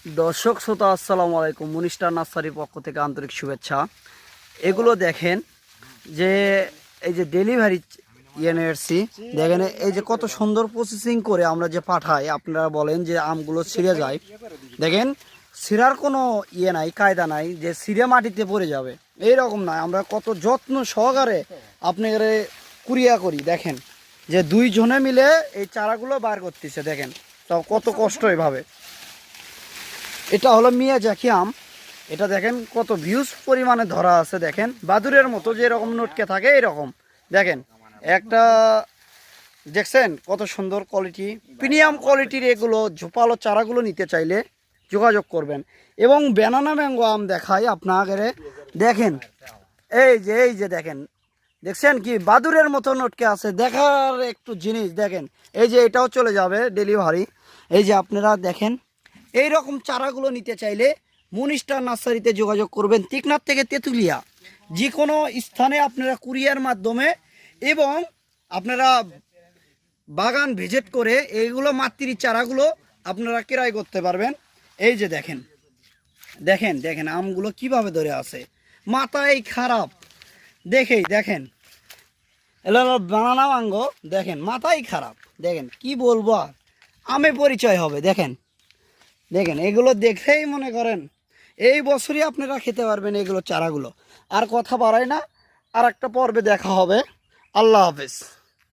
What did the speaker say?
দর্শক শ্রোতা আসসালামু আলাইকুম। মুনিস্টার নার্সারির পক্ষ থেকে আন্তরিক শুভেচ্ছা। এগুলো দেখেন যে এই যে ডেলিভারি এনআরসি দেখেন, এই যে কত সুন্দর প্রসেসিং করে আমরা যে পাঠাই। আপনারা বলেন যে আমগুলো ছিঁড়ে যায়, দেখেন ছিঁড়ার কোনো নাই, কায়দা নাই যে ছিঁড়ে মাটিতে পড়ে যাবে, এইরকম নয়। আমরা কত যত্ন সহকারে আপনাদের কুরিয়া করি। দেখেন যে দুইজনে মিলে এই চারাগুলো বার করতেছে, দেখেন তাও কত কষ্ট এভাবে। এটা হলো মিয়াজাকি আম। এটা দেখেন কত ভিউজ পরিমাণে ধরা আছে, দেখেন বাদুরের মতো যে এরকম নটকে থাকে এরকম। দেখেন একটা দেখছেন কত সুন্দর কোয়ালিটি, প্রিমিয়াম কোয়ালিটির এগুলো ঝোপালো চারাগুলো নিতে চাইলে যোগাযোগ করবেন। এবং ব্যানানা ম্যাঙ্গো আম দেখাই আপনাদের, দেখেন এই যে দেখেন, দেখছেন কি বাদুরের মতো নটকে আছে, দেখার একটু জিনিস। দেখেন এই যে এটাও চলে যাবে ডেলিভারি। এই যে আপনারা দেখেন এই রকম চারাগুলো নিতে চাইলে মুনিস্টার নার্সারিতে যোগাযোগ করবেন। টেকনাফ থেকে তেঁতুলিয়া যে কোনো স্থানে আপনারা কুরিয়ার মাধ্যমে এবং আপনারা বাগান ভিজিট করে এইগুলো মাতৃ চারাগুলো আপনারা ক্রয় করতে পারবেন। এই যে দেখেন দেখেন দেখেন আমগুলো কিভাবে ধরে আছে, মাথায় খারাপ। দেখেন এলো বানানা ম্যাঙ্গো, দেখেন মাথায় খারাপ। দেখেন কি বলবো আর, আমে পরিচয় হবে। দেখেন দেখেন এগুলো দেখেই মনে করেন এই বছরই আপনারা খেতে পারবেন এগুলো চারাগুলো। আর কথা বাড়াই না, আর একটা পর্বে দেখা হবে। আল্লাহ হাফেজ।